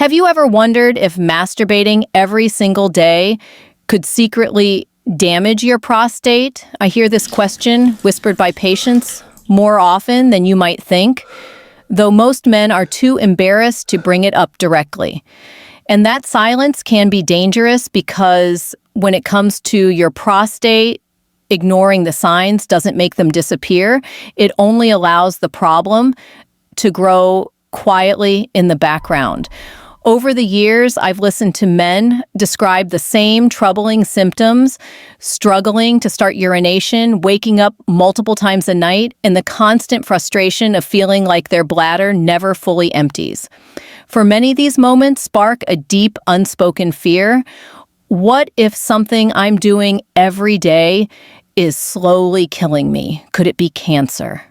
Have you ever wondered if masturbating every single day could secretly damage your prostate? I hear this question whispered by patients more often than you might think, though most men are too embarrassed to bring it up directly. And that silence can be dangerous because when it comes to your prostate, ignoring the signs doesn't make them disappear. It only allows the problem to grow quietly in the background. Over the years, I've listened to men describe the same troubling symptoms, struggling to start urination, waking up multiple times a night, and the constant frustration of feeling like their bladder never fully empties. For many, these moments spark a deep, unspoken fear. What if something I'm doing every day is slowly killing me? Could it be cancer?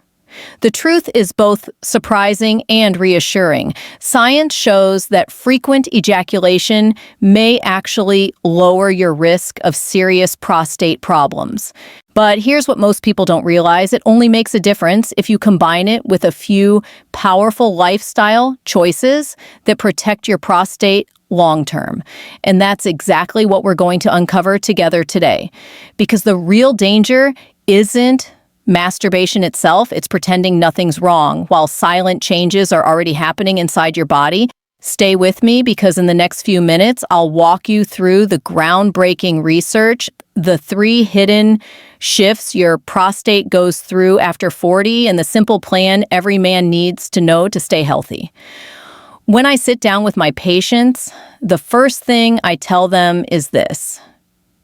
The truth is both surprising and reassuring. Science shows that frequent ejaculation may actually lower your risk of serious prostate problems. But here's what most people don't realize. It only makes a difference if you combine it with a few powerful lifestyle choices that protect your prostate long-term. And that's exactly what we're going to uncover together today. Because the real danger isn't masturbation itself, it's pretending nothing's wrong while silent changes are already happening inside your body. Stay with me because in the next few minutes, I'll walk you through the groundbreaking research, the 3 hidden shifts your prostate goes through after 40, and the simple plan every man needs to know to stay healthy. When I sit down with my patients, the first thing I tell them is this: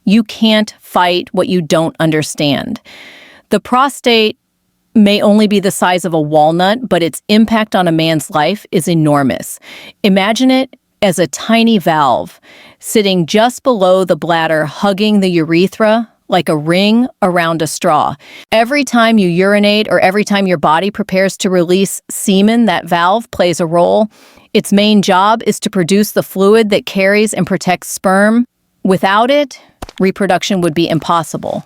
you can't fight what you don't understand. The prostate may only be the size of a walnut, but its impact on a man's life is enormous. Imagine it as a tiny valve sitting just below the bladder, hugging the urethra like a ring around a straw. Every time you urinate or every time your body prepares to release semen, that valve plays a role. Its main job is to produce the fluid that carries and protects sperm. Without it, reproduction would be impossible.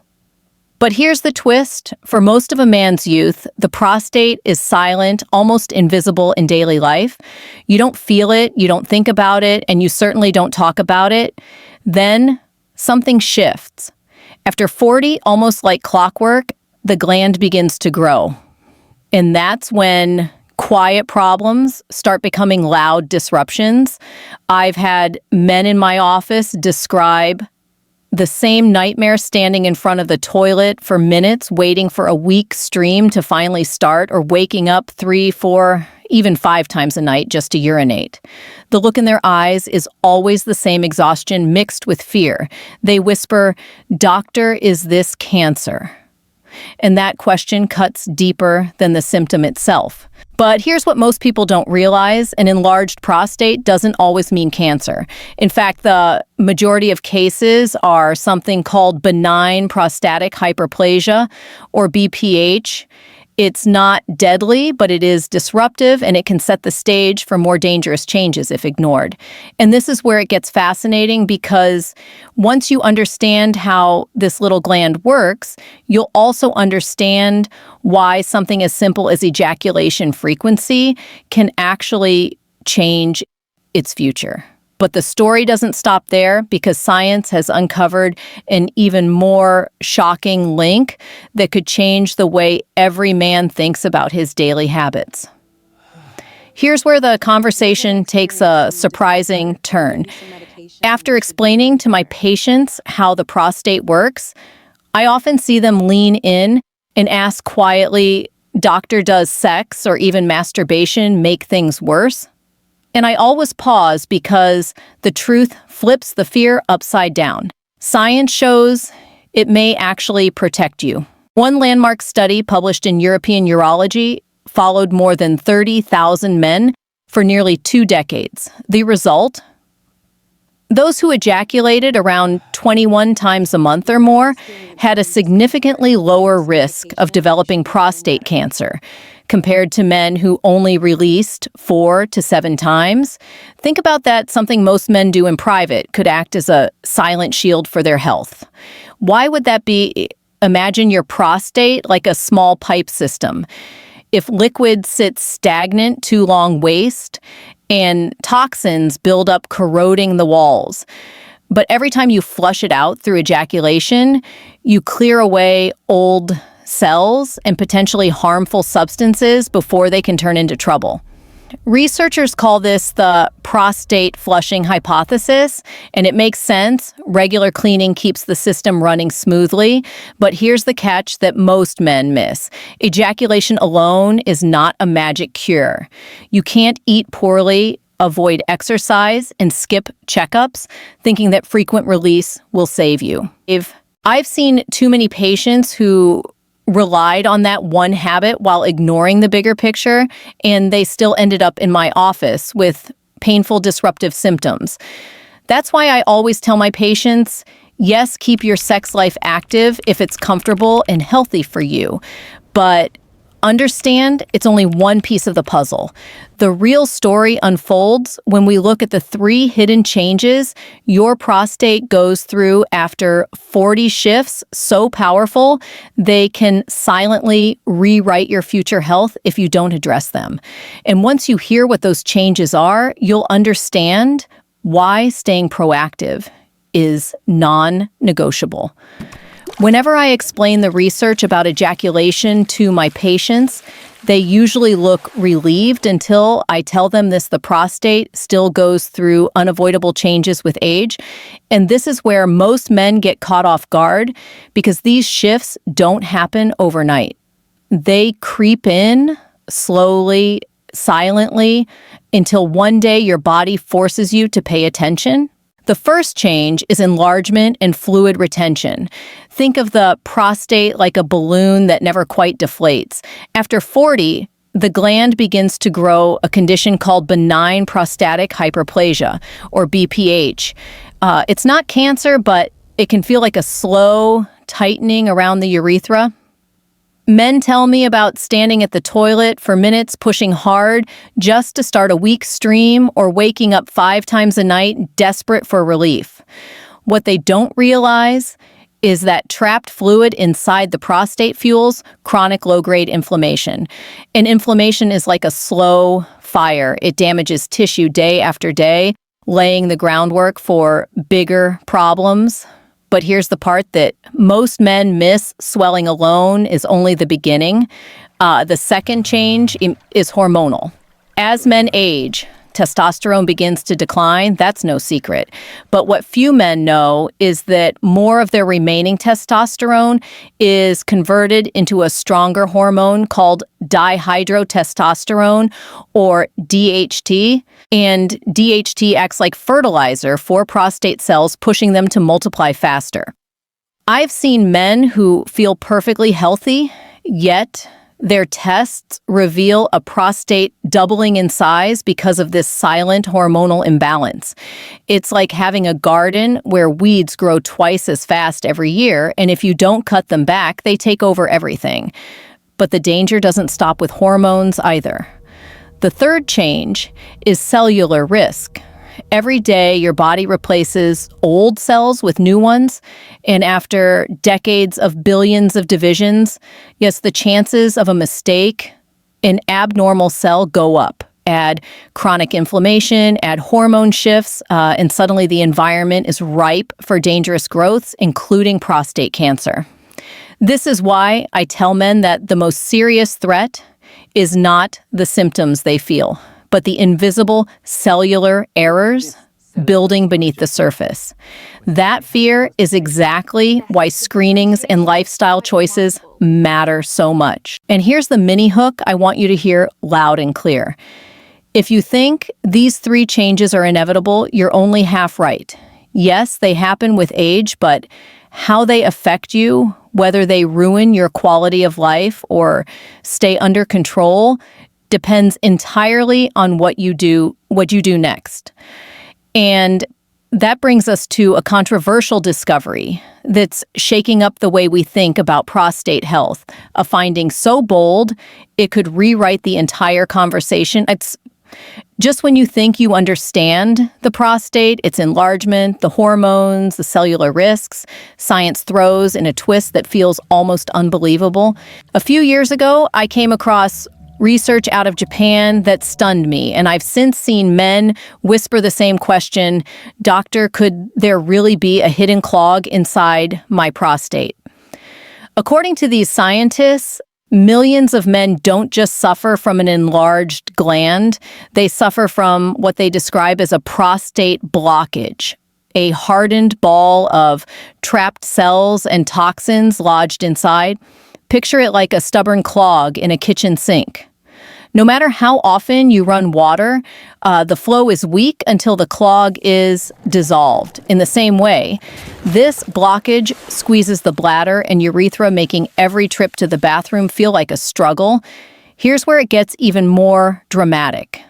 But here's the twist. For most of a man's youth, the prostate is silent, almost invisible in daily life. You don't feel it, you don't think about it, and you certainly don't talk about it. Then something shifts. After 40, almost like clockwork, the gland begins to grow. And that's when quiet problems start becoming loud disruptions. I've had men in my office describe the same nightmare standing in front of the toilet for minutes, waiting for a weak stream to finally start, or waking up 3, 4, even 5 times a night just to urinate. The look in their eyes is always the same exhaustion mixed with fear. They whisper, "Doctor, is this cancer?" And that question cuts deeper than the symptom itself. But here's what most people don't realize: an enlarged prostate doesn't always mean cancer. In fact, the majority of cases are something called benign prostatic hyperplasia, or BPH. It's not deadly, but it is disruptive, and it can set the stage for more dangerous changes if ignored. And this is where it gets fascinating, because once you understand how this little gland works, you'll also understand why something as simple as ejaculation frequency can actually change its future. But the story doesn't stop there, because science has uncovered an even more shocking link that could change the way every man thinks about his daily habits. Here's where the conversation takes a surprising turn. After explaining to my patients how the prostate works, I often see them lean in and ask quietly, "Doctor, does sex or even masturbation make things worse?" And I always pause, because the truth flips the fear upside down. Science shows it may actually protect you. One landmark study published in European Urology followed more than 30,000 men for nearly 2 decades. The result? Those who ejaculated around 21 times a month or more had a significantly lower risk of developing prostate cancer compared to men who only released 4 to 7 times. Think about that. Something most men do in private could act as a silent shield for their health. Why would that be? Imagine your prostate like a small pipe system. If liquid sits stagnant, too long waste, and toxins build up, corroding the walls. But every time you flush it out through ejaculation, you clear away old cells and potentially harmful substances before they can turn into trouble. Researchers call this the prostate flushing hypothesis, and it makes sense. Regular cleaning keeps the system running smoothly, but here's the catch that most men miss. Ejaculation alone is not a magic cure. You can't eat poorly, avoid exercise, and skip checkups, thinking that frequent release will save you. I've seen too many patients who relied on that one habit while ignoring the bigger picture, and they still ended up in my office with painful, disruptive symptoms. That's why I always tell my patients, yes, keep your sex life active if it's comfortable and healthy for you, but understand it's only one piece of the puzzle. The real story unfolds when we look at the 3 hidden changes your prostate goes through after 40 shifts, so powerful they can silently rewrite your future health if you don't address them. And once you hear what those changes are, you'll understand why staying proactive is non-negotiable. Whenever I explain the research about ejaculation to my patients, they usually look relieved until I tell them the prostate still goes through unavoidable changes with age. And this is where most men get caught off guard because these shifts don't happen overnight. They creep in slowly, silently, until one day your body forces you to pay attention. The first change is enlargement and fluid retention. Think of the prostate like a balloon that never quite deflates. After 40, the gland begins to grow a condition called benign prostatic hyperplasia, or BPH. It's not cancer, but it can feel like a slow tightening around the urethra. Men tell me about standing at the toilet for minutes, pushing hard just to start a weak stream, or waking up 5 times a night, desperate for relief. What they don't realize is that trapped fluid inside the prostate fuels chronic low-grade inflammation. And inflammation is like a slow fire. It damages tissue day after day, laying the groundwork for bigger problems. But here's the part that most men miss: swelling alone is only the beginning. The second change is hormonal. As men age, testosterone begins to decline. That's no secret. But what few men know is that more of their remaining testosterone is converted into a stronger hormone called dihydrotestosterone, or DHT. And DHT acts like fertilizer for prostate cells, pushing them to multiply faster. I've seen men who feel perfectly healthy, yet their tests reveal a prostate doubling in size because of this silent hormonal imbalance. It's like having a garden where weeds grow twice as fast every year, and if you don't cut them back, they take over everything. But the danger doesn't stop with hormones either. The third change is cellular risk. Every day, your body replaces old cells with new ones, and after decades of billions of divisions, yes, the chances of a mistake, an abnormal cell, go up. Add chronic inflammation, add hormone shifts, and suddenly the environment is ripe for dangerous growths, including prostate cancer. This is why I tell men that the most serious threat is not the symptoms they feel, but the invisible cellular errors building beneath the surface. That fear is exactly why screenings and lifestyle choices matter so much. And here's the mini hook I want you to hear loud and clear. If you think these 3 changes are inevitable, you're only half right. Yes, they happen with age, but how they affect you, whether they ruin your quality of life or stay under control, depends entirely on what you do next. And that brings us to a controversial discovery that's shaking up the way we think about prostate health, a finding so bold it could rewrite the entire conversation. It's just when you think you understand the prostate, its enlargement, the hormones, the cellular risks, science throws in a twist that feels almost unbelievable. A few years ago, I came across research out of Japan that stunned me, and I've since seen men whisper the same question, "Doctor, could there really be a hidden clog inside my prostate?" According to these scientists, millions of men don't just suffer from an enlarged gland, they suffer from what they describe as a prostate blockage, a hardened ball of trapped cells and toxins lodged inside. Picture it like a stubborn clog in a kitchen sink. No matter how often you run water, the flow is weak until the clog is dissolved. In the same way, this blockage squeezes the bladder and urethra, making every trip to the bathroom feel like a struggle. Here's where it gets even more dramatic.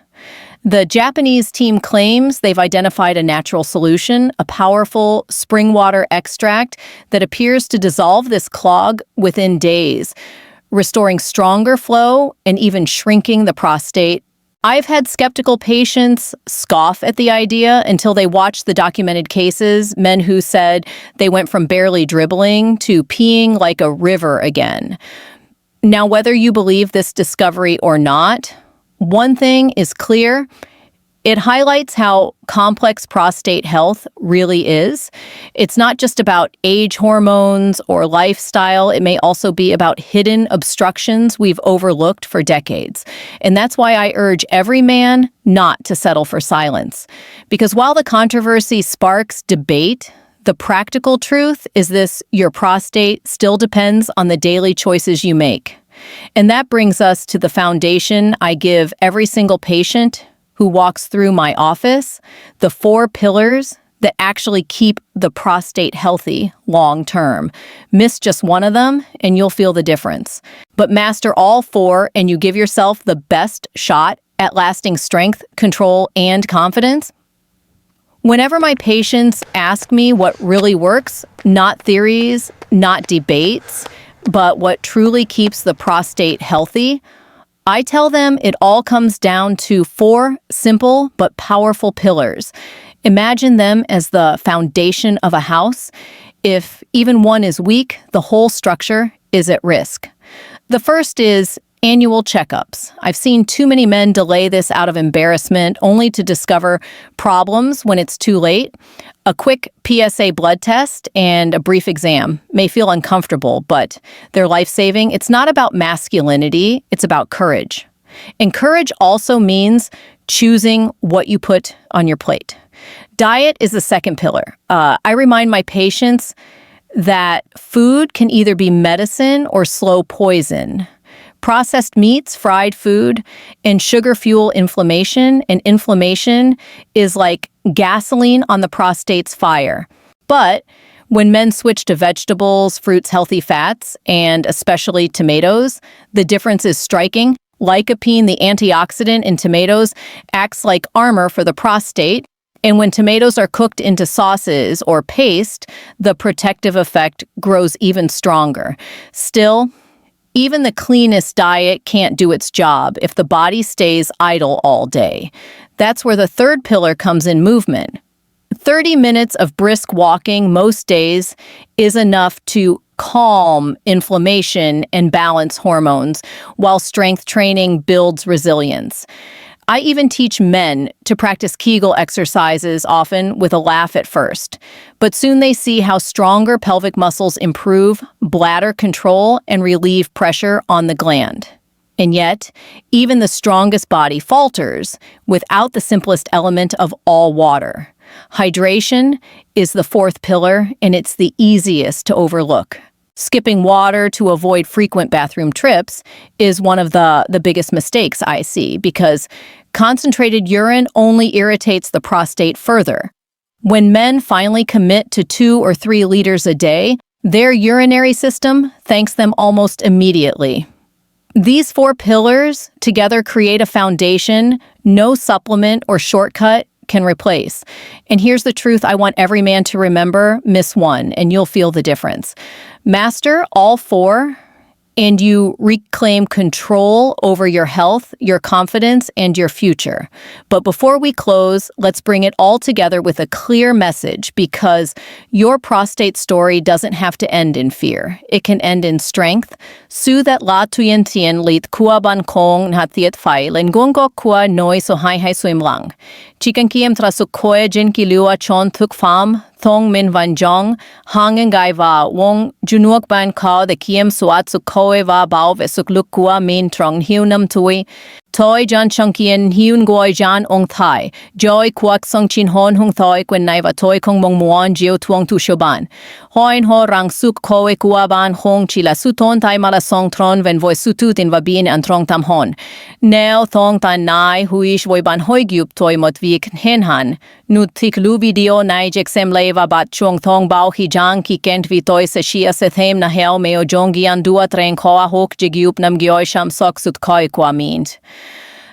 The Japanese team claims they've identified a natural solution, a powerful spring water extract that appears to dissolve this clog within days, restoring stronger flow and even shrinking the prostate. I've had skeptical patients scoff at the idea until they watched the documented cases, men who said they went from barely dribbling to peeing like a river again. Now, whether you believe this discovery or not, one thing is clear. It highlights how complex prostate health really is. It's not just about age hormones or lifestyle. It may also be about hidden obstructions we've overlooked for decades. And that's why I urge every man not to settle for silence. Because while the controversy sparks debate, the practical truth is this: your prostate still depends on the daily choices you make. And that brings us to the foundation I give every single patient who walks through my office, the 4 pillars that actually keep the prostate healthy long term. Miss just one of them and you'll feel the difference. But master all 4 and you give yourself the best shot at lasting strength, control, and confidence. Whenever my patients ask me what really works, not theories, not debates, but what truly keeps the prostate healthy, I tell them it all comes down to 4 simple but powerful pillars. Imagine them as the foundation of a house. If even one is weak, the whole structure is at risk. The first is annual checkups. I've seen too many men delay this out of embarrassment, only to discover problems when it's too late. A quick PSA blood test and a brief exam may feel uncomfortable, but they're life-saving. It's not about masculinity, it's about courage. And courage also means choosing what you put on your plate. Diet is the second pillar. I remind my patients that food can either be medicine or slow poison. Processed meats, fried food, and sugar fuel inflammation, and inflammation is like gasoline on the prostate's fire. But when men switch to vegetables, fruits, healthy fats, and especially tomatoes, the difference is striking. Lycopene, the antioxidant in tomatoes, acts like armor for the prostate. And when tomatoes are cooked into sauces or paste, the protective effect grows even stronger. Still, even the cleanest diet can't do its job if the body stays idle all day. That's where the third pillar comes in: movement. 30 minutes of brisk walking most days is enough to calm inflammation and balance hormones, while strength training builds resilience. I even teach men to practice Kegel exercises, often with a laugh at first. But soon they see how stronger pelvic muscles improve bladder control and relieve pressure on the gland. And yet, even the strongest body falters without the simplest element of all, water. Hydration is the 4th pillar, and it's the easiest to overlook. Skipping water to avoid frequent bathroom trips is one of the biggest mistakes I see, because concentrated urine only irritates the prostate further. When men finally commit to 2 or 3 liters a day, their urinary system thanks them almost immediately. These 4 pillars together create a foundation no supplement or shortcut can replace. And here's the truth I want every man to remember: miss one, and you'll feel the difference. Master all 4, and you reclaim control over your health, your confidence, and your future. But before we close, let's bring it all together with a clear message, because your prostate story doesn't have to end in fear. It can end in strength. Su that la tuyen tien lit kua ban kong na tiet fai len gongo kua noi so hai swim lang. Chikan kiem tra su koe jin ki lua chon thuk fam, thong min van jong, hangen gai va wong junuok ban ka the kiem suat su koe va bao ve suk luk kua min trong hiu nam tui. Toi jan chunkien hiun goi jan ong thai, joy kwak song chin hon hung thoi kwen nai va toi kong mong muan jiu tuong tu shoban. Hoin ho rang suk koe kua ban hong chila su ton tai mala song tron ven voi su tut in va bien an trong tam hon. Neo thong tan nai huish voi ban hoi gyup toi mot vik hen han. Nu tik lu video nai jek sem leva bat chuong thong bao hi jang ki kent vi toi se shia se them na heo meo jongi an dua tren koa hok jigyup nam gyoi sham sok sut koi kwa mint.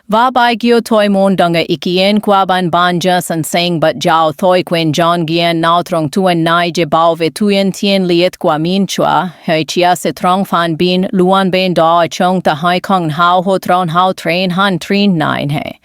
Va bai gyo toi mon dunga ikien kwa ban banja san seng but jao thoi kwen john gien nao trong tuen nai je bao ve tuyen tien liet kwa min chua, hei chia se trong fan bin luan ben da chong ta hai kong hao ho tron hao train han trin nine he.